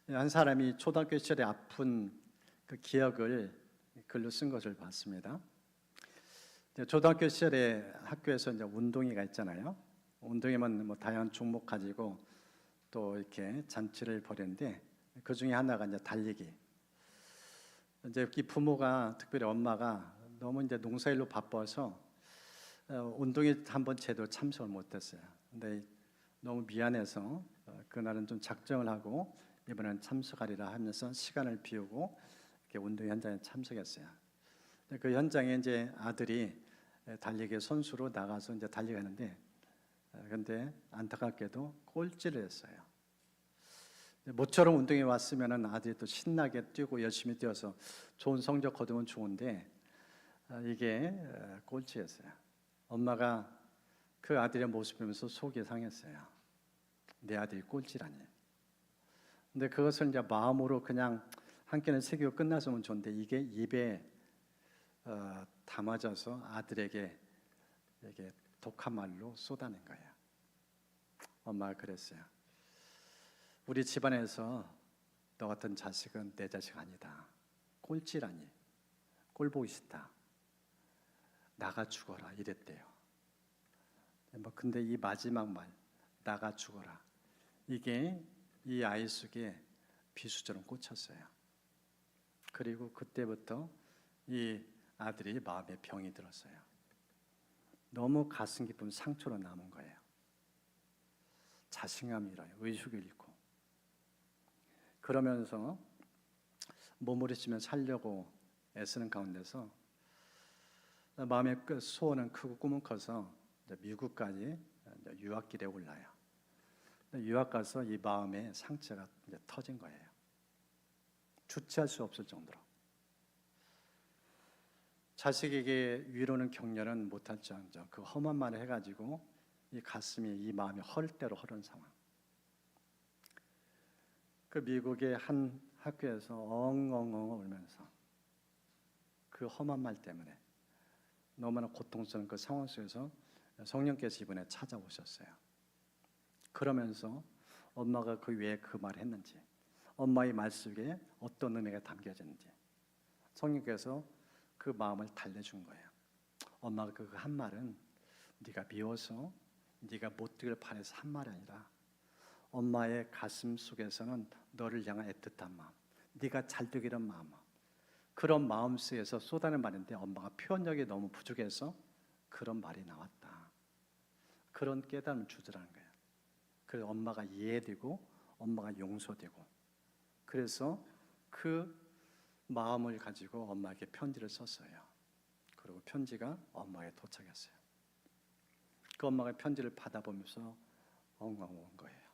한 사람이 초등학교 시절에 아픈 그 기억을 글로 쓴 것을 봤습니다. 초등학교 시절에 학교에서 이제 운동회가 있잖아요. 운동회만 뭐 다양한 종목 가지고 또 이렇게 잔치를 벌였는데 그 중에 하나가 이제 달리기. 이제 이 부모가 특별히 엄마가 너무 이제 농사일로 바빠서 운동회 한번 제대로 참석을 못했어요. 근데 너무 미안해서 그날은 좀 작정을 하고 이번엔 참석하리라 하면서 시간을 비우고 이렇게 운동 현장에 참석했어요. 그 현장에 이제 아들이 달리기 선수로 나가서 이제 달리가는데, 근데 안타깝게도 꼴찌를 했어요. 모처럼 운동에 왔으면은 아들이 또 신나게 뛰고 열심히 뛰어서 좋은 성적 거두면 좋은데 이게 꼴찌였어요. 엄마가 그 아들의 모습을 보면서 속이 상했어요. 내 아들이 꼴찌라니. 근데 그것을 이제 마음으로 그냥 한 켠에 새기고 끝났으면 좋은데 이게 입에 담아져서 아들에게 이게 독한 말로 쏟아낸 거예요. 엄마가 그랬어요. 우리 집안에서 너 같은 자식은 내 자식 아니다. 꼴찌라니. 꼴 보기 싫다. 나가 죽어라 이랬대요. 근데 이 마지막 말 나가 죽어라 이게 이 아이 속에 비수처럼 꽂혔어요. 그리고 그때부터 이 아들이 마음에 병이 들었어요. 너무 가슴 깊은 상처로 남은 거예요. 자신감이 잃어요. 의식을 잃고. 그러면서 몸부림치며 살려고 애쓰는 가운데서 마음의 소원은 크고 꿈은 커서 미국까지 유학길에 올라요. 유학 가서 이 마음의 상처가 이제 터진 거예요. 주체할 수 없을 정도로. 자식에게 위로는 격려는 못할 정도 그 험한 말을 해가지고 이 가슴이 이 마음이 헐 대로 헐은 상황. 그 미국의 한 학교에서 엉엉엉 울면서 그 험한 말 때문에 너무나 고통스러운 그 상황 속에서 성령께서 이번에 찾아오셨어요. 그러면서 엄마가 그 왜 그 말을 했는지, 엄마의 말 속에 어떤 의미가 담겨졌는지 성령께서 그 마음을 달래준 거예요. 엄마가 그 한 말은 네가 미워서 네가 못 되길 바라서 한 말이 아니라 엄마의 가슴 속에서는 너를 향한 애틋한 마음, 네가 잘 되기를 마음, 그런 마음 속에서 쏟아낸 말인데 엄마가 표현력이 너무 부족해서 그런 말이 나왔다. 그런 깨달음을 주더라는 거예요. 그래서 엄마가 이해되고 엄마가 용서되고, 그래서 그 마음을 가지고 엄마에게 편지를 썼어요. 그리고 편지가 엄마에게 도착했어요. 그 엄마가 편지를 받아보면서 엉엉 운 거예요.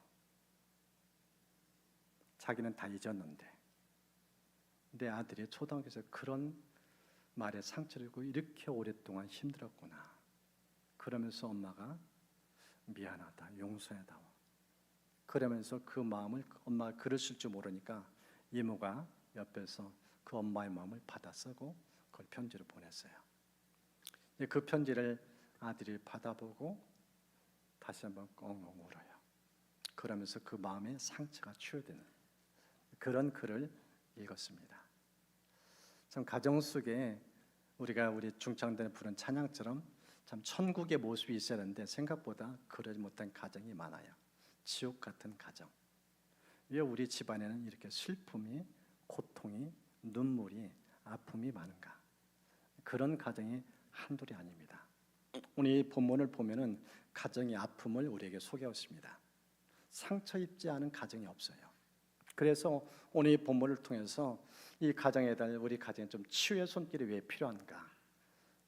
자기는 다 잊었는데 내 아들이 초등학교에서 그런 말에 상처를 입고 이렇게 오랫동안 힘들었구나. 그러면서 엄마가 미안하다, 용서해다오. 그러면서 그 마음을 엄마가 글을 쓸 줄 모르니까 이모가 옆에서 그 엄마의 마음을 받아 쓰고 그걸 편지로 보냈어요. 그 편지를 아들이 받아보고 다시 한번 엉엉 울어요. 그러면서 그 마음의 상처가 치유되는 그런 글을 읽었습니다. 참 가정 속에 우리 중창단에 부른 찬양처럼 참 천국의 모습이 있어야 하는데 생각보다 그러지 못한 가정이 많아요. 지옥 같은 가정. 왜 우리 집안에는 이렇게 슬픔이, 고통이, 눈물이, 아픔이 많은가? 그런 가정이 한둘이 아닙니다. 오늘 이 본문을 보면은 가정의 아픔을 우리에게 소개하고 있습니다. 상처 입지 않은 가정이 없어요. 그래서 오늘 이 본문을 통해서 이 가정에 대한 우리 가정에 좀 치유의 손길이 왜 필요한가?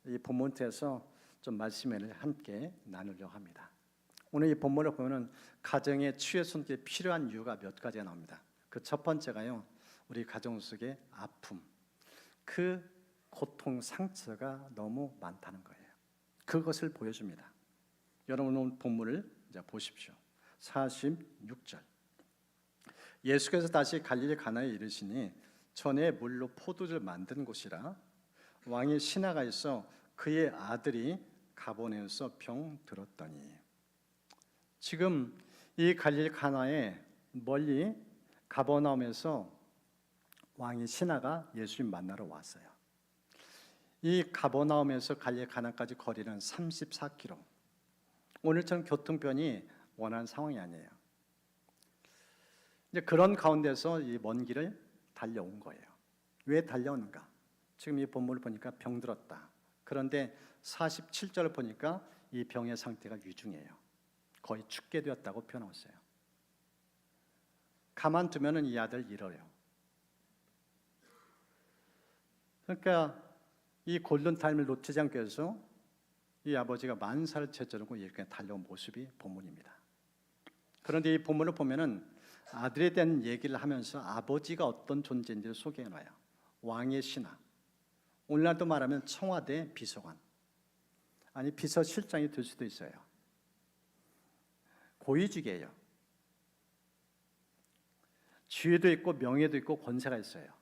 이 본문에서 좀 말씀을 함께 나누려고 합니다. 오늘 이 본문을 보면은 가정의 치유의 손길이 필요한 이유가 몇 가지가 나옵니다. 그 첫 번째가요, 우리 가정 속의 아픔, 그 고통, 상처가 너무 많다는 거예요. 그것을 보여줍니다. 여러분 오늘 본문을 이제 보십시오. 46절. 예수께서 다시 갈릴리 가나에 이르시니 전에 물로 포도주를 만든 곳이라 왕이 신하가 있어 그의 아들이 가버나움에서 병 들었더니. 지금 이 갈릴리 가나에 멀리 가버나움에서 왕이 신하가 예수님 만나러 왔어요. 이 가버나움에서 갈릴리 가나까지 거리는 34km. 오늘처럼 교통편이 원하는 상황이 아니에요. 이제 그런 가운데서 이 먼 길을 달려온 거예요. 왜 달려오는가? 지금 이 본문을 보니까 병들었다. 그런데 47절을 보니까 이 병의 상태가 위중해요. 거의 죽게 되었다고 표현하고 있어요. 가만두면 이 아들 잃어요. 그러니까 이 골든타임을 놓치지 않기 위해서 이 아버지가 만사를 제쳐놓고 이렇게 달려온 모습이 본문입니다. 그런데 이 본문을 보면은 아들에 대한 얘기를 하면서 아버지가 어떤 존재인지를 소개해놔요. 왕의 신하, 오늘날도 말하면 청와대 비서관, 아니 비서실장이 될 수도 있어요. 고위직이에요. 지위도 있고 명예도 있고 권세가 있어요.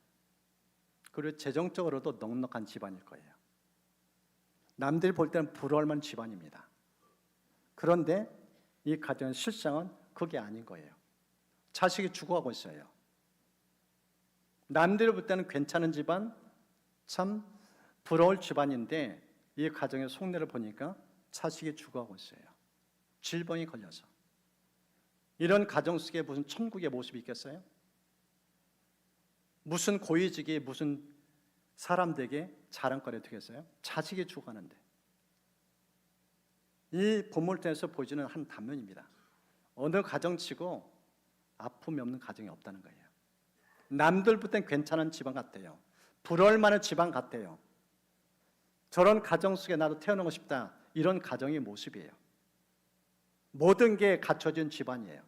그리고 재정적으로도 넉넉한 집안일 거예요. 남들이 볼 때는 부러울 만한 집안입니다. 그런데 이 가정의 실상은 그게 아닌 거예요. 자식이 죽어가고 있어요. 남들이 볼 때는 괜찮은 집안, 참 부러울 집안인데 이 가정의 속내를 보니까 자식이 죽어가고 있어요. 질병이 걸려서. 이런 가정 속에 무슨 천국의 모습이 있겠어요? 무슨 고위직이 무슨 사람들에게 자랑거리 되겠어요? 자식이 죽어가는데. 이 본문을 통해서 보여주는 한 단면입니다. 어느 가정치고 아픔이 없는 가정이 없다는 거예요. 남들 볼 땐 괜찮은 집안 같아요. 부러울 만한 집안 같아요. 저런 가정 속에 나도 태어나고 싶다. 이런 가정의 모습이에요. 모든 게 갖춰진 집안이에요.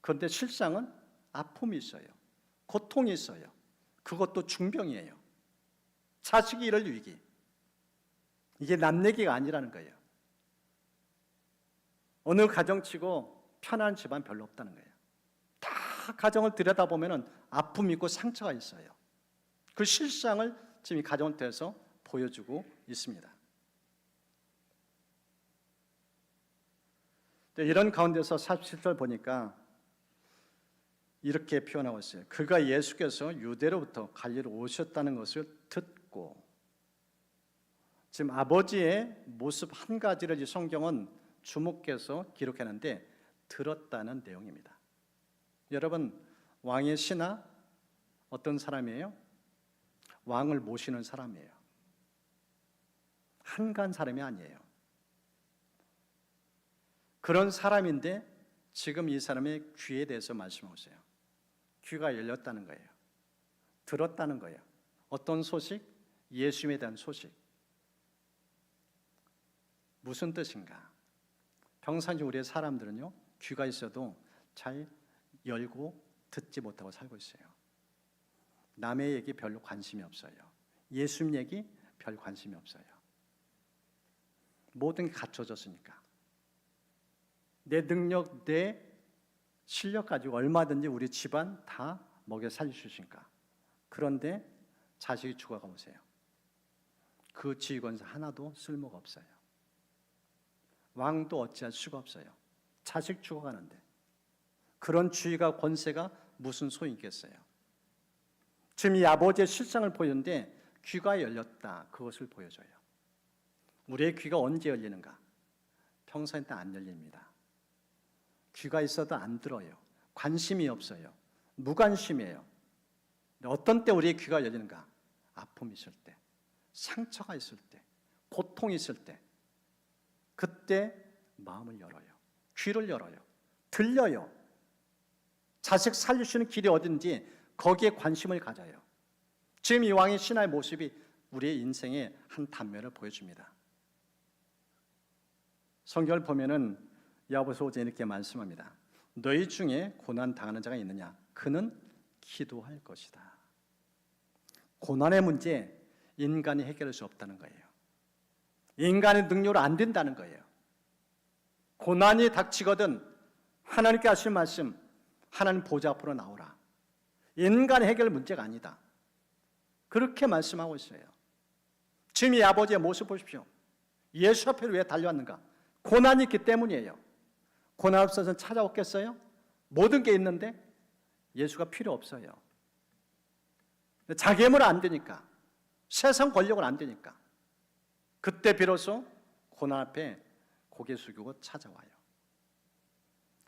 그런데 실상은 아픔이 있어요. 고통이 있어요. 그것도 중병이에요. 자식이 이럴 위기. 이게 남 얘기가 아니라는 거예요. 어느 가정치고 편한 집안 별로 없다는 거예요. 다 가정을 들여다보면 아픔이 있고 상처가 있어요. 그 실상을 지금 이 가정을 통해서 보여주고 있습니다. 이런 가운데서 47절 보니까 이렇게 표현하고 있어요. 그가 예수께서 유대로부터 갈릴리로 오셨다는 것을 듣고, 지금 아버지의 모습 한 가지를 이 성경은 주목해서 기록했는데 들었다는 내용입니다. 여러분, 왕의 신하 어떤 사람이에요? 왕을 모시는 사람이에요. 한간 사람이 아니에요. 그런 사람인데 지금 이 사람의 귀에 대해서 말씀하고 있어요. 귀가 열렸다는 거예요. 들었다는 거예요. 어떤 소식? 예수님에 대한 소식. 무슨 뜻인가? 평상시 우리의 사람들은요, 귀가 있어도 잘 열고 듣지 못하고 살고 있어요. 남의 얘기 별로 관심이 없어요. 예수님 얘기 별 관심이 없어요. 모든 게 갖춰졌으니까. 내 능력, 내 실력 가지고 얼마든지 우리 집안 다 먹여 살릴 수 있으니까. 그런데 자식이 죽어가 보세요. 그 지휘권에서 하나도 쓸모가 없어요. 왕도 어찌할 수가 없어요. 자식 죽어가는데. 그런 지위가 권세가 무슨 소용이 있겠어요? 지금 이 아버지의 실상을 보였는데 귀가 열렸다. 그것을 보여줘요. 우리의 귀가 언제 열리는가? 평소에 안 열립니다. 귀가 있어도 안 들어요. 관심이 없어요. 무관심이에요. 어떤 때 우리의 귀가 열리는가? 아픔이 있을 때, 상처가 있을 때, 고통이 있을 때, 그때 마음을 열어요. 귀를 열어요. 들려요. 자식 살릴 수 있는 길이 어딘지 거기에 관심을 가져요. 지금 이 왕의 신하의 모습이 우리의 인생의 한 단면을 보여줍니다. 성경을 보면은 야고보서 5장에 이렇게 말씀합니다. 너희 중에 고난 당하는 자가 있느냐? 그는 기도할 것이다. 고난의 문제 인간이 해결할 수 없다는 거예요. 인간의 능력으로 안 된다는 거예요. 고난이 닥치거든 하나님께 하신 말씀, 하나님 보좌 앞으로 나오라. 인간의 해결 문제가 아니다. 그렇게 말씀하고 있어요. 지금 이 아버지의 모습 보십시오. 예수 앞에 왜 달려왔는가? 고난이 있기 때문이에요. 고난 없어서는 찾아왔겠어요? 모든 게 있는데 예수가 필요 없어요. 자기 힘은 안 되니까, 세상 권력은 안 되니까, 그때 비로소 고난 앞에 고개 숙이고 찾아와요.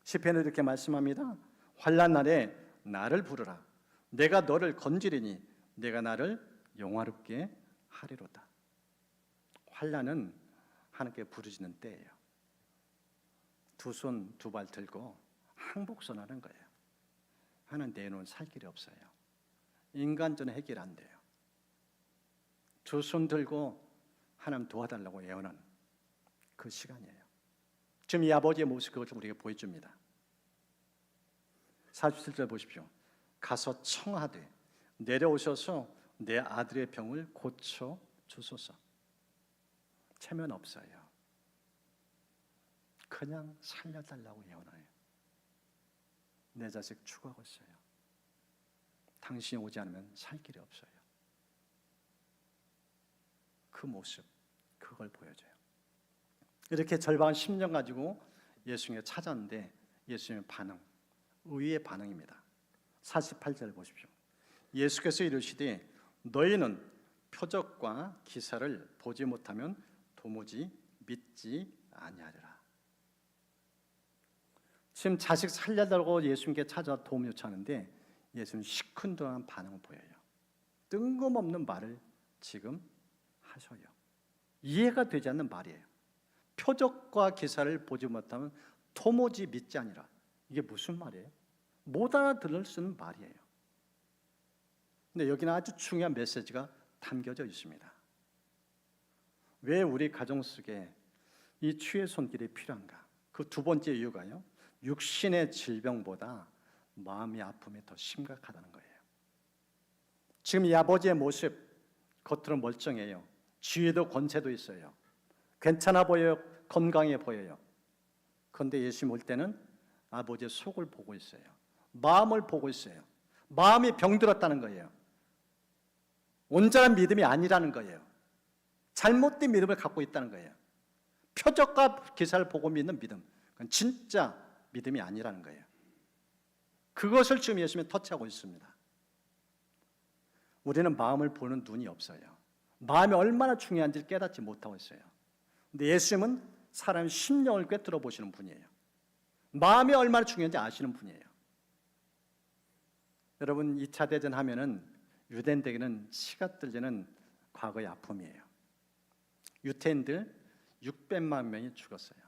시편은 이렇게 말씀합니다. 환난 날에 나를 부르라. 내가 너를 건지리니 내가 나를 영화롭게 하리로다. 환난은 하나님께 부르짖는 때예요. 두 손 두 발 들고 항복선하는 거예요. 하나님 내놓은 살 길이 없어요. 인간전에 해결 안 돼요. 두 손 들고 하나님 도와달라고 예언하는 그 시간이에요. 지금 이 아버지의 모습 그것을 우리에게 보여줍니다. 47절 보십시오. 가서 청하되 내려오셔서 내 아들의 병을 고쳐 주소서. 체면 없어요. 그냥 살려달라고 예언해요. 내 자식 죽어가고 있어요. 당신이 오지 않으면 살 길이 없어요. 그 모습, 그걸 보여줘요. 이렇게 절박한 심령 가지고 예수님께 찾았는데 예수님의 반응, 의의 반응입니다. 48절 보십시오. 예수께서 이르시되 너희는 표적과 기사를 보지 못하면 도무지 믿지 아니하리라. 지금 자식 살려달라고 예수님께 찾아 도움 요청하는데 예수는 시큰둥한 반응을 보여요. 뜬금없는 말을 지금 하셔요. 이해가 되지 않는 말이에요. 표적과 기사를 보지 못하면 도무지 믿지 아니라. 이게 무슨 말이에요? 못 알아들을 수 있는 말이에요. 근데 여기는 아주 중요한 메시지가 담겨져 있습니다. 왜 우리 가정 속에 이 치유의 손길이 필요한가? 그 두 번째 이유가요, 육신의 질병보다 마음의 아픔이 더 심각하다는 거예요. 지금 이 아버지의 모습, 겉으로 멀쩡해요. 지혜도 권세도 있어요. 괜찮아 보여요. 건강해 보여요. 그런데 예수님 올 때는 아버지의 속을 보고 있어요. 마음을 보고 있어요. 마음이 병들었다는 거예요. 온전한 믿음이 아니라는 거예요. 잘못된 믿음을 갖고 있다는 거예요. 표적과 기사를 보고 믿는 믿음, 그건 진짜 믿음이 아니라는 거예요. 그것을 지금 예수님이 터치하고 있습니다. 우리는 마음을 보는 눈이 없어요. 마음이 얼마나 중요한지를 깨닫지 못하고 있어요. 근데 예수님은 사람의 심령을 꿰뚫어 보시는 분이에요. 마음이 얼마나 중요한지 아시는 분이에요. 여러분, 2차 대전 하면은 유대인들에게는 치가 떨리는 과거의 아픔이에요. 유태인들 600만 명이 죽었어요.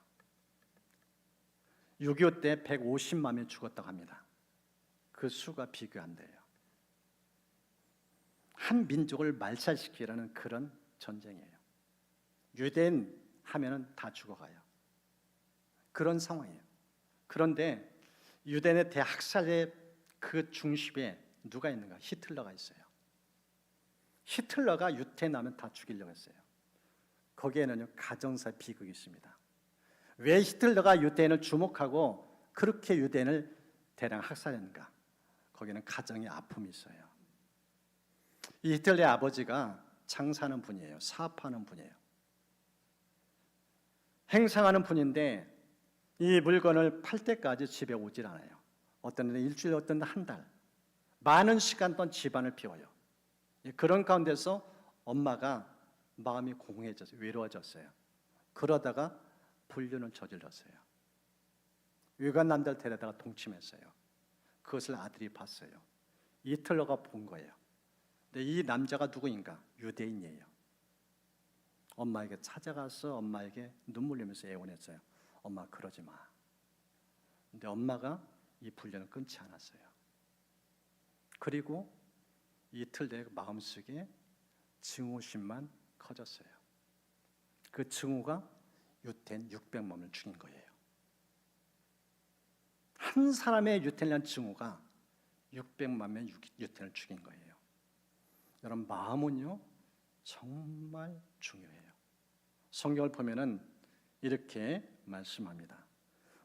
6.25 때 150만 명이 죽었다고 합니다. 그 수가 비교 안 돼요. 한 민족을 말살시키려는 그런 전쟁이에요. 유대인 하면은 다 죽어가요. 그런 상황이에요. 그런데 유대인의 대학살의 그 중심에 누가 있는가? 히틀러가 있어요. 히틀러가 유태인 하면 다 죽이려고 했어요. 거기에는요, 가정사 비극이 있습니다. 왜 히틀러가 유대인을 주목하고 그렇게 유대인을 대량 학살했는가? 거기는 가정의 아픔이 있어요. 이 히틀러의 아버지가 장사하는 분이에요. 사업하는 분이에요. 행상하는 분인데 이 물건을 팔 때까지 집에 오질 않아요. 어떤 데는 일주일, 어떤 데는 한 달. 많은 시간 동안 집안을 비워요. 그런 가운데서 엄마가 마음이 공허해졌어요. 외로워졌어요. 그러다가 불륜을 저질렀어요. 외간 남자를 데려다가 동침했어요. 그것을 아들이 봤어요. 히틀러가 본 거예요. 근데 이 남자가 누구인가? 유대인이에요. 엄마에게 찾아가서 엄마에게 눈물 흘리면서 애원했어요. 엄마 그러지 마. 근데 엄마가 이 불륜을 끊지 않았어요. 그리고 이틀 내에 마음속에 증오심만 커졌어요. 그 증오가 유태인 600만을 죽인 거예요. 한 사람의 유태인이라는 증오가 600만 명 유태인을 죽인 거예요. 여러분, 마음은요 정말 중요해요. 성경을 보면은 이렇게 말씀합니다.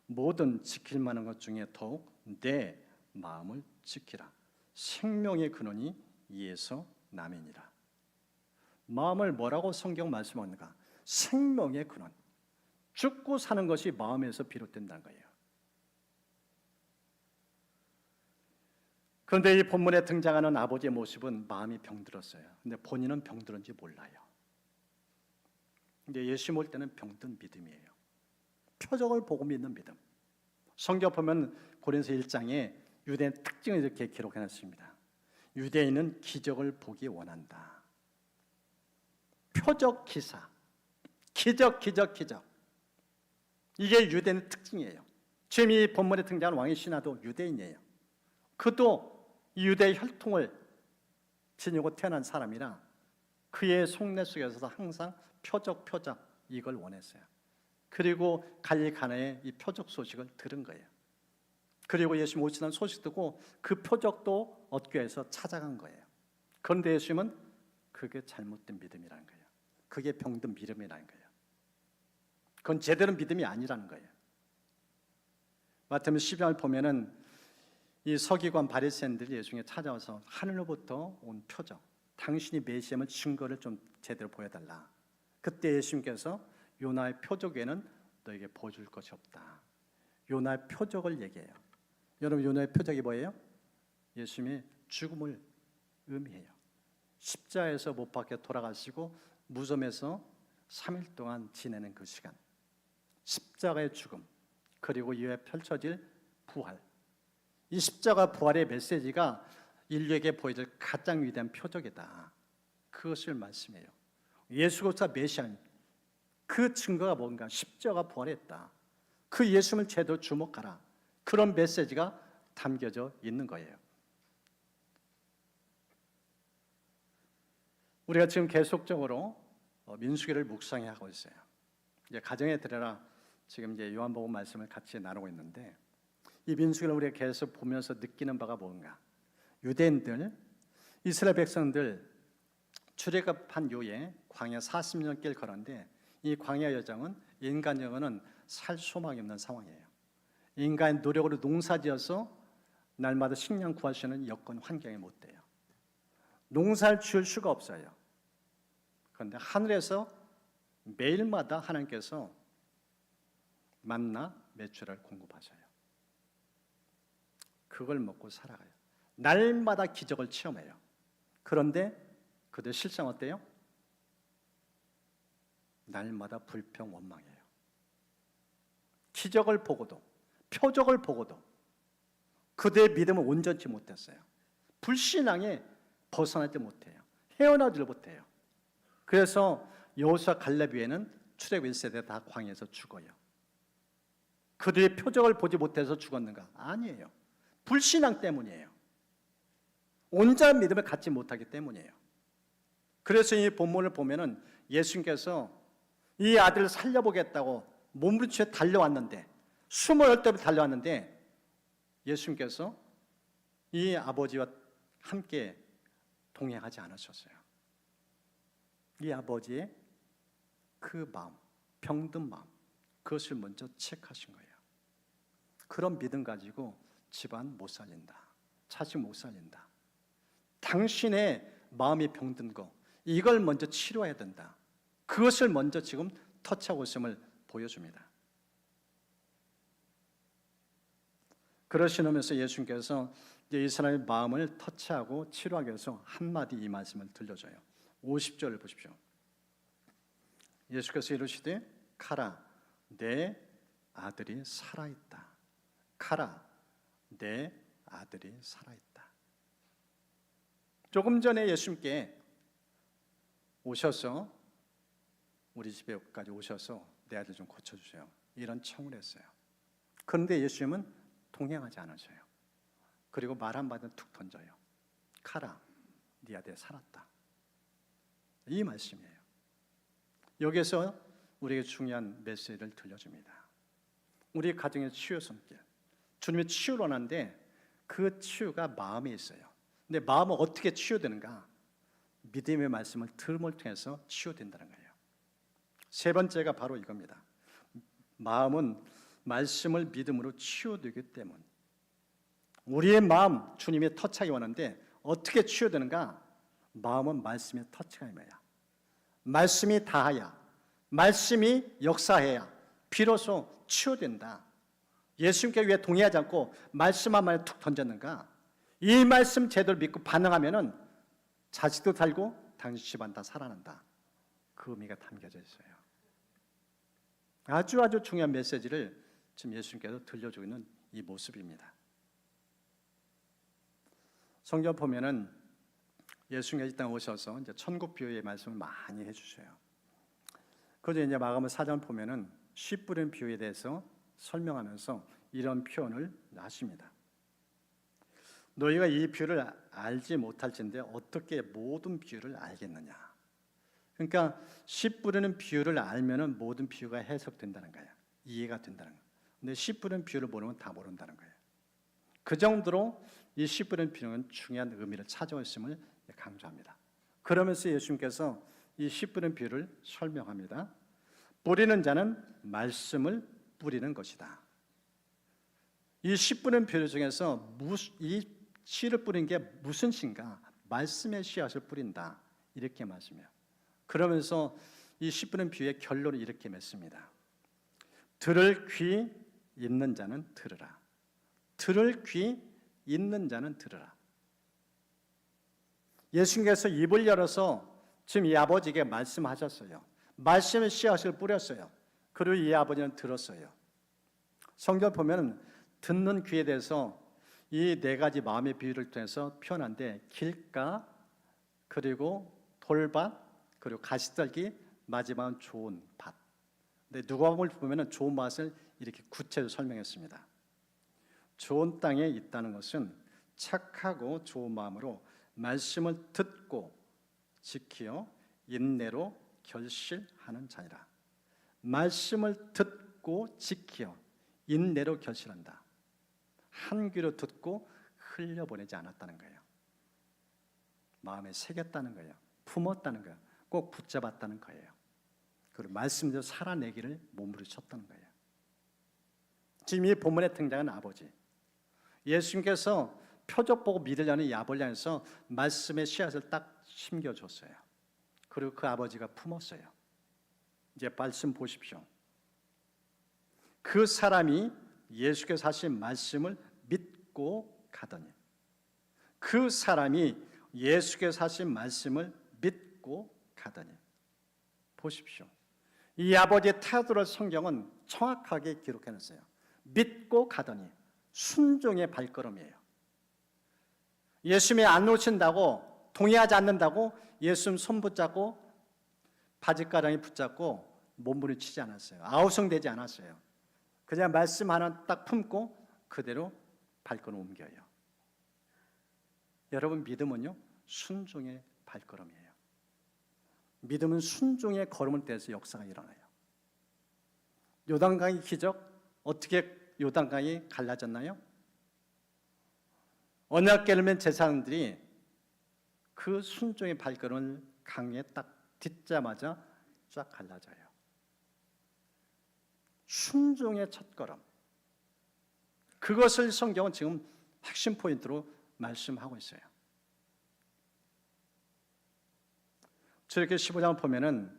모든 지킬 만한 것 중에 더욱 내 마음을 지키라. 생명의 근원이 이에서 남이니라. 마음을 뭐라고 성경 말씀하는가? 생명의 근원. 죽고 사는 것이 마음에서 비롯된다는 거예요. 그런데 이 본문에 등장하는 아버지의 모습은 마음이 병들었어요. 근데 본인은 병들었는지 몰라요. 근데 예수님 올 때는 병든 믿음이에요. 표적을 보고 믿는 믿음. 성경 보면 고린도서 1장에 유대인 특징을 이렇게 기록해놨습니다. 유대인은 기적을 보기 원한다. 표적 기사, 기적. 이게 유대인의 특징이에요. 지금 이 본문에 등장하는 왕의 신하도 유대인이에요. 그도 이 유대의 혈통을 지니고 태어난 사람이라 그의 속내 속에서도 항상 표적 이걸 원했어요. 그리고 갈릴리 가나에 이 표적 소식을 들은 거예요. 그리고 예수님 오시는 소식 듣고 그 표적도 얻기 위해서 찾아간 거예요. 그런데 예수님은 그게 잘못된 믿음이라는 거예요. 그게 병든 믿음이라는 거예요. 그건 제대로 믿음이 아니라는 거예요. 마태복음 12장을 보면은 이 서기관 바리새인들이 예수님에 찾아와서 하늘로부터 온 표적, 당신이 메시아임을 증거를 좀 제대로 보여달라. 그때 예수님께서 요나의 표적에는 너에게 보여줄 것이 없다. 요나의 표적을 얘기해요. 여러분, 요나의 표적이 뭐예요? 예수님이 죽음을 의미해요. 십자가에서 못 박혀 돌아가시고 무덤에서 3일 동안 지내는 그 시간, 십자가의 죽음, 그리고 이후에 펼쳐질 부활. 이 십자가 부활의 메시지가 인류에게 보여줄 가장 위대한 표적이다. 그것을 말씀해요. 예수 그리스도가 메시아인 그 증거가 뭔가? 십자가 부활했다. 그 예수님을 제대로 주목하라. 그런 메시지가 담겨져 있는 거예요. 우리가 지금 계속적으로 민수기를 묵상해 하고 있어요. 이제 가정에 들여라 지금 이제 요한복음 말씀을 같이 나누고 있는데 이 민수기를 우리가 계속 보면서 느끼는 바가 뭔가? 유대인들, 이스라엘 백성들 출애굽한 이후에 광야 40년 길 걸었는데 이 광야 여정은 인간 영혼은 살 소망이 없는 상황이에요. 인간의 노력으로 농사지어서 날마다 식량 구할 수 있는 여건 환경이 못 돼요. 농사를 지을 수가 없어요. 그런데 하늘에서 매일마다 하나님께서 만나 메추라를 공급하셔요. 그걸 먹고 살아가요. 날마다 기적을 체험해요. 그런데 그들 실상 어때요? 날마다 불평 원망해요. 기적을 보고도 표적을 보고도 그들의 믿음을 온전치 못했어요. 불신앙에 벗어나지 못해요. 헤어나지를 못해요. 그래서 여호수아 갈렙에는 출애굽 1세대 다 광야에서 죽어요. 그들의 표적을 보지 못해서 죽었는가? 아니에요. 불신앙 때문이에요. 온전한 믿음을 갖지 못하기 때문이에요. 그래서 이 본문을 보면은 예수님께서 이 아들을 살려보겠다고 몸부림쳐 달려왔는데 28대를 달려왔는데 예수님께서 이 아버지와 함께 동행하지 않으셨어요. 이 아버지의 그 마음, 병든 마음, 그것을 먼저 체크하신 거예요. 그런 믿음 가지고 집안 못 살린다. 자식 못 살린다. 당신의 마음이 병든 거, 이걸 먼저 치료해야 된다. 그것을 먼저 지금 터치하고 있음을 보여줍니다. 그러시면서 예수님께서 이 사람의 마음을 터치하고 치료하기 위해서 한마디 이 말씀을 들려줘요. 50절을 보십시오. 예수께서 이르시되 가라 내 아들이 살아있다. 가라 내 아들이 살아있다. 조금 전에 예수님께 오셔서 우리 집에까지 오셔서 내 아들 좀 고쳐주세요. 이런 청을 했어요. 그런데 예수님은 동행하지 않으셔요. 그리고 말 한마디는 툭 던져요. 가라 네 아들 살았다. 이 말씀이에요. 여기서 우리에게 중요한 메시지를 들려줍니다. 우리 가정의 치유 손길. 주님의 치유를 원하는데 그 치유가 마음에 있어요. 근데 마음은 어떻게 치유되는가? 믿음의 말씀을 들음을 통해서 치유된다는 거예요. 세 번째가 바로 이겁니다. 마음은 말씀을 믿음으로 치유되기 때문. 우리의 마음 주님의 터치하기 원하는데 어떻게 치유되는가? 마음은 말씀의 터치가 임해야, 말씀이 닿아야, 말씀이 역사해야 비로소 치유된다. 예수님께 왜 동의하지 않고 말씀 한 마디 툭 던졌는가? 이 말씀 제대로 믿고 반응하면은 자식도 살고 당신 집안 다 살아난다. 그 의미가 담겨져 있어요. 아주 중요한 메시지를 지금 예수님께서 들려주고 있는 이 모습입니다. 성경 보면은 예수님께서 이 땅에 오셔서 이제 천국 비유의 말씀을 많이 해주셔요. 그래서 이제 마가복음 4장 보면은 씨 뿌린 비유에 대해서 설명하면서 이런 표현을 하십니다. 너희가 이 비유를 알지 못할진데 어떻게 모든 비유를 알겠느냐. 그러니까 씨 뿌리는 비유를 알면은 모든 비유가 해석된다는 거예요. 이해가 된다는 거예요. 근데 씨 뿌리는 비유를 모르면 다 모른다는 거예요. 그 정도로 이 씨 뿌리는 비유는 중요한 의미를 차지하고 있음을 강조합니다. 그러면서 예수님께서 이 씨 뿌리는 비유를 설명합니다. 뿌리는 자는 말씀을 뿌리는 것이다. 이 씨 뿌리는 비유 중에서 이 씨를 뿌린 게 무슨 씨인가? 말씀의 씨앗을 뿌린다. 이렇게 말씀해요. 그러면서 이 씨 뿌리는 비유의 결론을 이렇게 맺습니다. 들을 귀 있는 자는 들으라. 들을 귀 있는 자는 들으라. 예수님께서 입을 열어서 지금 이 아버지에게 말씀하셨어요. 말씀의 씨앗을 뿌렸어요. 그리고 이 아버지는 들었어요. 성경 보면 듣는 귀에 대해서 이 네 가지 마음의 비유를 통해서 표현한데 길가, 그리고 돌밭, 그리고 가시떨기, 마지막은 좋은 밭. 근데 누가복음을 보면 좋은 밭을 이렇게 구체적으로 설명했습니다. 좋은 땅에 있다는 것은 착하고 좋은 마음으로 말씀을 듣고 지키어 인내로 결실하는 자니라. 말씀을 듣고 지키어 인내로 결실한다. 한 귀로 듣고 흘려보내지 않았다는 거예요. 마음에 새겼다는 거예요. 품었다는 거예요. 꼭 붙잡았다는 거예요. 그리고 말씀대로 살아내기를 몸부림쳤다는 거예요. 지금 이 본문에 등장한 아버지, 예수님께서 표적 보고 믿으려는 이 아버지를 향해서 말씀의 씨앗을 딱 심겨줬어요. 그리고 그 아버지가 품었어요. 이제 말씀 보십시오. 그 사람이 예수께서 하신 말씀을 믿고 가더니, 그 사람이 예수께서 하신 말씀을 믿고 가더니, 보십시오. 이 아버지의 태도를 성경은 정확하게 기록해놨어요. 믿고 가더니, 순종의 발걸음이에요. 예수님이 안 오신다고, 동의하지 않는다고 예수님 손 붙잡고 바지가랑이 붙잡고 몸부림치지 않았어요. 아우성되지 않았어요. 그냥 말씀 하나 딱 품고 그대로 발걸음 옮겨요. 여러분, 믿음은요, 순종의 발걸음이에요. 믿음은 순종의 걸음을 떼서 역사가 일어나요. 요단강의 기적, 어떻게 요단강이 갈라졌나요? 언약궤를 제사장들이 그 순종의 발걸음을 강에 딱 딛자마자 쫙 갈라져요. 순종의 첫걸음. 그것을 성경은 지금 핵심 포인트로 말씀하고 있어요. 저렇게 15장을 보면은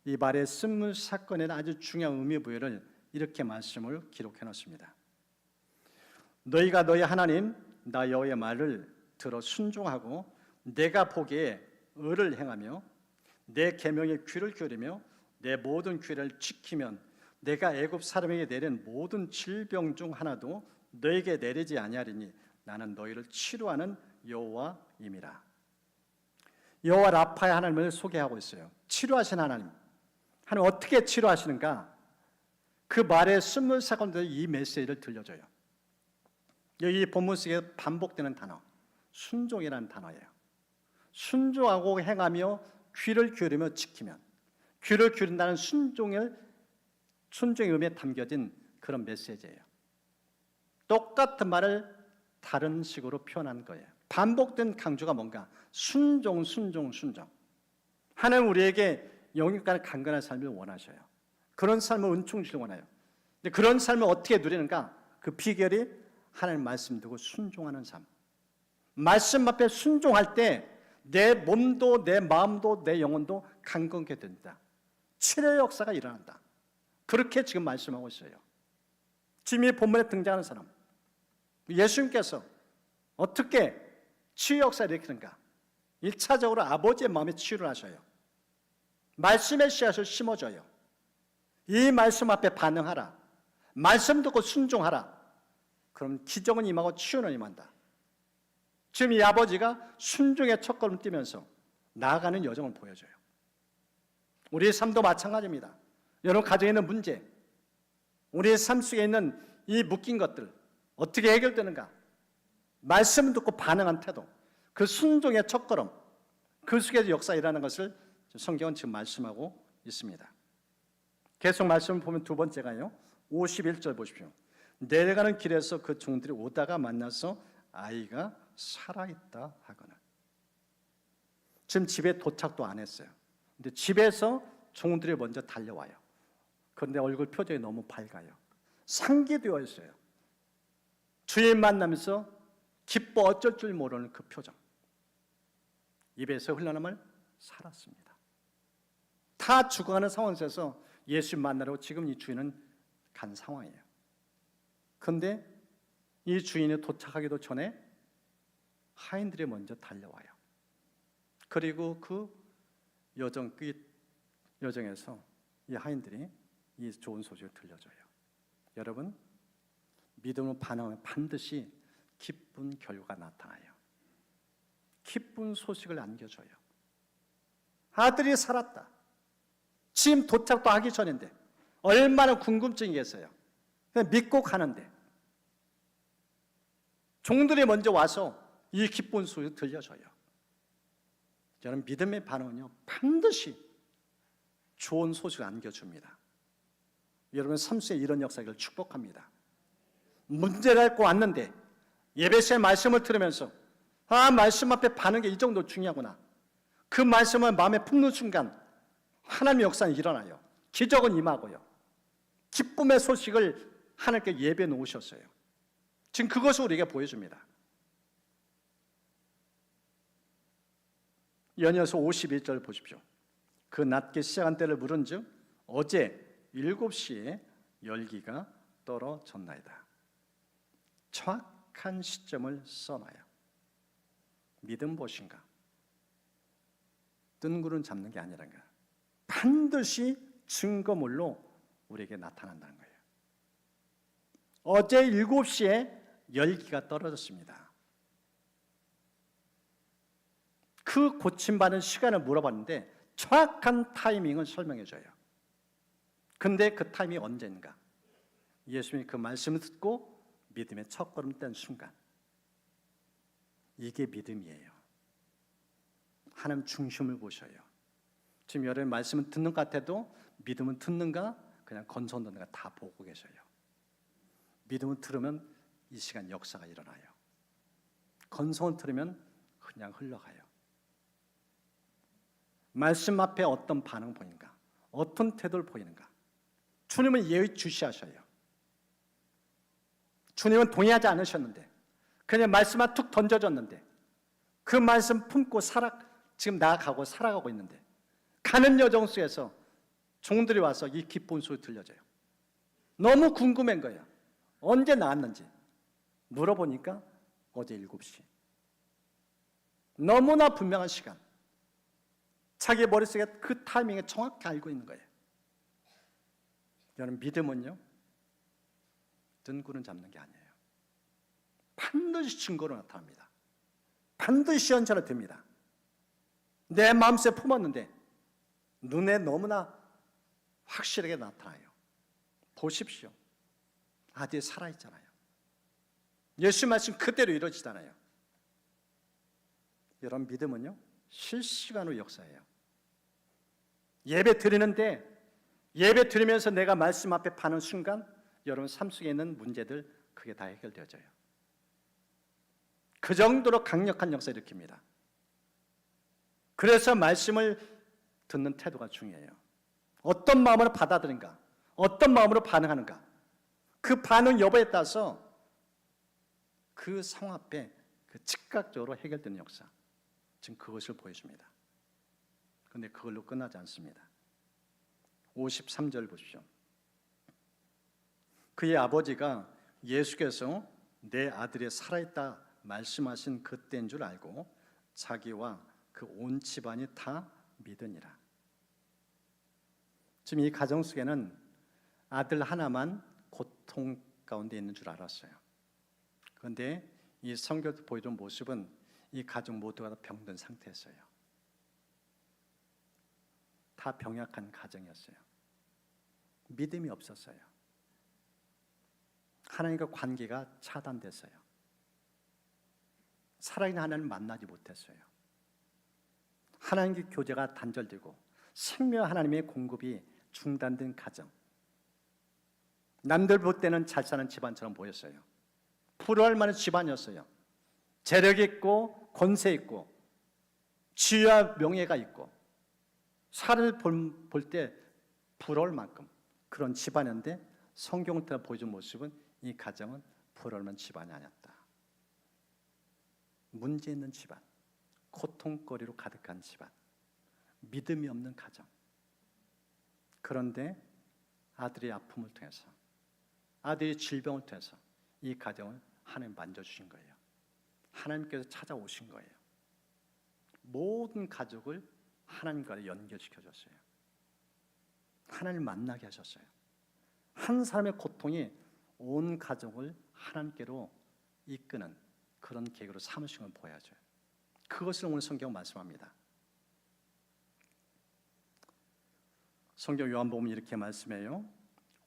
이 말의 쓴물 사건에는 아주 중요한 의미 부여를 이렇게 말씀을 기록해 놓습니다. 너희가 너희 하나님 나 여호와의 말을 들어 순종하고 내가 보기에 의를 행하며 내 계명에 귀를 기울이며 내 모든 규례를 지키면 내가 애굽 사람에게 내린 모든 질병 중 하나도 너에게 내리지 아니하리니 나는 너희를 치료하는 여호와임이라. 여호와 라파의 하나님을 소개하고 있어요. 치료하신 하나님. 하나님 어떻게 치료하시는가? 그 말의 쓴물 사건들이 이 메시지를 들려줘요. 여기 본문 속에 반복되는 단어, 순종이라는 단어예요. 순종하고 행하며 귀를 기울이며 지키면, 귀를 기울인다는 순종의 의미에 담겨진 그런 메시지예요. 똑같은 말을 다른 식으로 표현한 거예요. 반복된 강조가 뭔가? 순종, 순종, 순종. 하나님 우리에게 영육간의 강건한 삶을 원하셔요. 그런 삶을 은총 주시길 원해요. 근데 그런 삶을 어떻게 누리는가? 그 비결이 하나님 말씀 듣고 순종하는 삶. 말씀 앞에 순종할 때 내 몸도 내 마음도 내 영혼도 강건하게 된다. 치료의 역사가 일어난다. 그렇게 지금 말씀하고 있어요. 지금 이 본문에 등장하는 사람, 예수님께서 어떻게 치유 역사를 일으키는가? 1차적으로 아버지의 마음에 치유를 하셔요. 말씀의 씨앗을 심어줘요. 이 말씀 앞에 반응하라. 말씀 듣고 순종하라. 그럼 기적은 임하고 치유는 임한다. 지금 이 아버지가 순종의 첫걸음 뛰면서 나아가는 여정을 보여줘요. 우리의 삶도 마찬가지입니다. 여러분 가정에 있는 문제, 우리의 삶 속에 있는 이 묶인 것들 어떻게 해결되는가? 말씀 듣고 반응한 태도, 그 순종의 첫걸음, 그 속에서 역사가 일어나는 것을 성경은 지금 말씀하고 있습니다. 계속 말씀을 보면 두 번째가요, 51절 보십시오. 내려가는 길에서 그 종들이 오다가 만나서 아이가 살아있다 하거늘. 지금 집에 도착도 안 했어요. 근데 집에서 종들이 먼저 달려와요. 그런데 얼굴 표정이 너무 밝아요. 상기되어 있어요. 주인 만나면서 기뻐 어쩔 줄 모르는 그 표정. 입에서 흘러나올 살았습니다. 다 죽어가는 상황 속에서 예수 만나러 지금 이 주인은 간 상황이에요. 그런데 이 주인이 도착하기도 전에 하인들이 먼저 달려와요. 그리고 그 여정에서 이 하인들이 이 좋은 소식을 들려줘요. 여러분, 믿음으로 반응하면 반드시 기쁜 결과가 나타나요. 기쁜 소식을 안겨줘요. 아들이 살았다. 지금 도착도 하기 전인데 얼마나 궁금증이겠어요. 그냥 믿고 가는데 종들이 먼저 와서 이 기쁜 소식을 들려줘요. 저는 믿음의 반응은요, 반드시 좋은 소식을 안겨줍니다. 여러분 삶 속에 이런 역사를 축복합니다. 문제를 갖고 왔는데 예배 시간에 말씀을 들으면서 말씀 앞에 반응이 이 정도 중요하구나. 그 말씀을 마음에 품는 순간 하나님의 역사는 일어나요. 기적은 임하고요. 기쁨의 소식을 하나님께 예배해 놓으셨어요. 지금 그것을 우리에게 보여줍니다. 연이어서 51절 보십시오. 그 낮게 시작한 때를 물은즉 어제 7시에 열기가 떨어졌나이다. 정확한 시점을 써놔요. 믿음 보신가? 뜬 구름 잡는 게 아니란가? 반드시 증거물로 우리에게 나타난다는 거예요. 어제 7시에 열기가 떨어졌습니다. 그 고침받은 시간을 물어봤는데 정확한 타이밍을 설명해줘요. 근데 그 타이밍이 언제인가? 예수님이 그 말씀을 듣고 믿음의 첫걸음 뗀 순간. 이게 믿음이에요. 하나님 중심을 보셔요. 지금 여러분 말씀을 듣는 것 같아도 믿음은 듣는가 그냥 건성 듣는가 다 보고 계셔요. 믿음을 들으면 이 시간 역사가 일어나요. 건성을 들으면 그냥 흘러가요. 말씀 앞에 어떤 반응 보이는가? 어떤 태도를 보이는가? 주님은 예의주시하셔요. 주님은 동의하지 않으셨는데 그냥 말씀만 툭 던져줬는데 그 말씀 품고 지금 나아가고 살아가고 있는데 가는 여정 속에서 종들이 와서 이 기쁜 소리 들려줘요. 너무 궁금한 거예요. 언제 나왔는지 물어보니까 어제 7시. 너무나 분명한 시간. 자기 머릿속에 그 타이밍에 정확히 알고 있는 거예요. 여러분 믿음은요, 뜬 구름 잡는 게 아니에요. 반드시 증거로 나타납니다. 반드시 현찰로 됩니다. 내 마음속에 품었는데 눈에 너무나 확실하게 나타나요. 보십시오. 아들이 살아있잖아요. 예수 말씀 그대로 이루어지잖아요. 여러분 믿음은요, 실시간으로 역사해요. 예배 드리는데 예배 드리면서 내가 말씀 앞에 파는 순간 여러분 삶 속에 있는 문제들 그게 다 해결되어져요. 그 정도로 강력한 역사를 일으킵니다. 그래서 말씀을 듣는 태도가 중요해요. 어떤 마음으로 받아들인가? 어떤 마음으로 반응하는가? 그 반응 여부에 따라서 그 상황 앞에 그 즉각적으로 해결되는 역사. 지금 그것을 보여줍니다. 그런데 그걸로 끝나지 않습니다. 53절 보십시오. 그의 아버지가 예수께서 내 아들이 살아있다 말씀하신 그때인 줄 알고 자기와 그 온 집안이 다 믿으니라. 지금 이 가정 속에는 아들 하나만 고통 가운데 있는 줄 알았어요. 그런데 이 성경에서 보여준 모습은 이 가족 모두가 다 병든 상태였어요. 다 병약한 가정이었어요. 믿음이 없었어요. 하나님과 관계가 차단됐어요. 살아있는 하나님을 만나지 못했어요. 하나님과 교제가 단절되고 생명 하나님의 공급이 중단된 가정. 남들 볼 때는 잘 사는 집안처럼 보였어요. 부러워할 만한 집안이었어요. 재력 있고 권세 있고 지위와 명예가 있고 사람을 볼 때 부러울 만큼 그런 집안인데 성경을 통해 보여준 모습은 이 가정은 부러울 만한 집안이 아니었다. 문제 있는 집안, 고통거리로 가득한 집안, 믿음이 없는 가정. 그런데 아들의 아픔을 통해서, 아들의 질병을 통해서 이 가정을 하나님 만져주신 거예요. 하나님께서 찾아오신 거예요. 모든 가족을 하나님과 연결시켜줬어요. 하나님을 만나게 하셨어요. 한 사람의 고통이 온 가족을 하나님께로 이끄는 그런 계획으로 삼으신 걸 보여줘요. 그것을 오늘 성경 말씀합니다. 성경 요한복음 이렇게 말씀해요.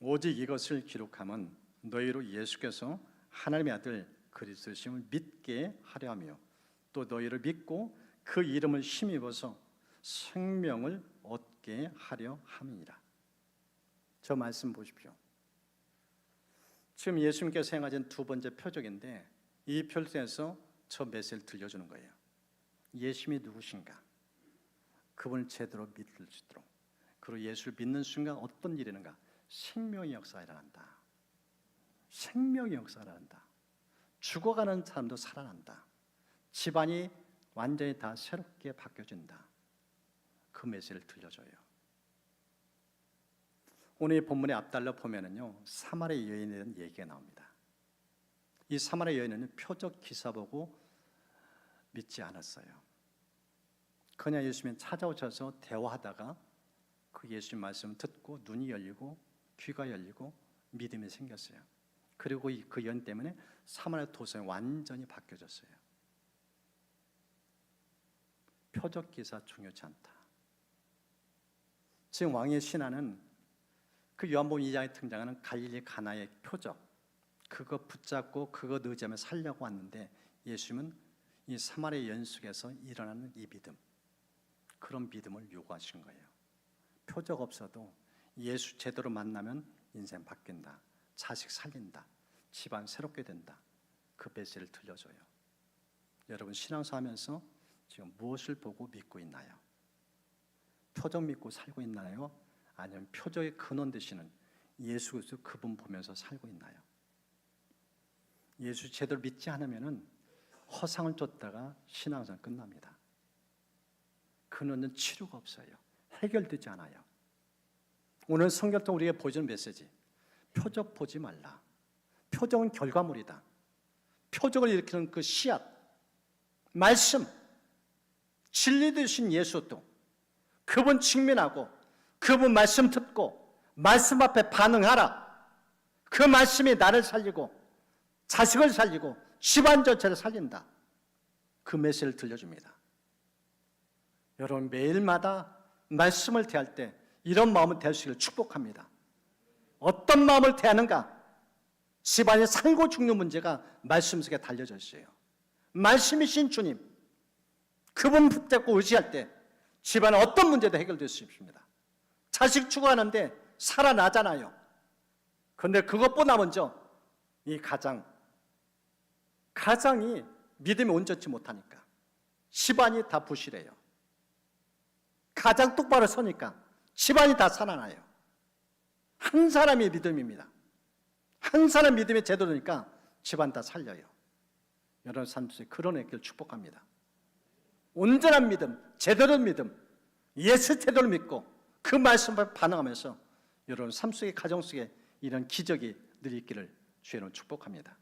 오직 이것을 기록함은 너희로 예수께서 하나님의 아들 그리스도심을 믿게 하려 하며 또 너희를 믿고 그 이름을 힘입어서 생명을 얻게 하려 함이니라. 저 말씀 보십시오. 지금 예수님께서 행하신 두 번째 표적인데 이 표적에서 저 메시지를 들려주는 거예요. 예수님이 누구신가? 그분을 제대로 믿을 수 있도록, 그리고 예수를 믿는 순간 어떤 일이 일어나는가? 생명의 역사가 일어난다. 생명의 역사가 일어난다. 죽어가는 사람도 살아난다. 집안이 완전히 다 새롭게 바뀌어진다. 그 메시지를 들려줘요. 오늘 이 본문의 앞달러 보면은요, 사마리아 여인에 대한 얘기가 나옵니다. 이 사마리아 여인은 표적 기사 보고 믿지 않았어요. 그냥 예수님 찾아오셔서 대화하다가 그 예수님 말씀을 듣고 눈이 열리고 귀가 열리고 믿음이 생겼어요. 그리고 그 여인 때문에 사마리아 도성이 완전히 바뀌어졌어요. 표적 기사 중요치 않다. 지금 왕의 신하는 그 요한복음 2장에 등장하는 갈릴리 가나의 표적, 그거 붙잡고 그거 의지하며 살려고 왔는데 예수님은 이 사마리아 여인 속에서 일어나는 이 믿음, 그런 믿음을 요구하신 거예요. 표적 없어도 예수 제대로 만나면 인생 바뀐다, 자식 살린다, 집안 새롭게 된다. 그 메시지를 들려줘요. 여러분 신앙생활하면서 지금 무엇을 보고 믿고 있나요? 표적 믿고 살고 있나요? 아니면 표적의 근원 되시는 예수 그리스도 그분 보면서 살고 있나요? 예수 제대로 믿지 않으면은 허상을 쫓다가 신앙생활 끝납니다. 근원은 치료가 없어요. 해결되지 않아요. 오늘 성경통 우리에게 보여주는 메시지, 표적 보지 말라. 표적은 결과물이다. 표적을 일으키는 그 씨앗, 말씀, 진리 되신 예수도 그분 직면하고 그분 말씀 듣고 말씀 앞에 반응하라. 그 말씀이 나를 살리고 자식을 살리고 집안 전체를 살린다. 그 메시지를 들려줍니다. 여러분 매일마다 말씀을 대할 때 이런 마음을 대할 수 있기를 축복합니다. 어떤 마음을 대하는가? 집안이 살고 죽는 문제가 말씀 속에 달려져 있어요. 말씀이신 주님, 그분 붙잡고 의지할 때 집안의 어떤 문제도 해결될 수 있습니다. 자식 죽어가는데 살아나잖아요. 그런데 그것보다 먼저 이 가장이 믿음이 온전치 못하니까 집안이 다 부실해요. 가장 똑바로 서니까 집안이 다 살아나요. 한 사람의 믿음입니다. 한 사람 믿음이 제대로 되니까 집안 다 살려요. 여러분 삶 속에 그런 애길 축복합니다. 온전한 믿음, 제대로 믿음, 예수 제대로 믿고 그 말씀을 반응하면서 여러분 삶 속에 가정 속에 이런 기적이 늘 있기를 주의 이름으로 축복합니다.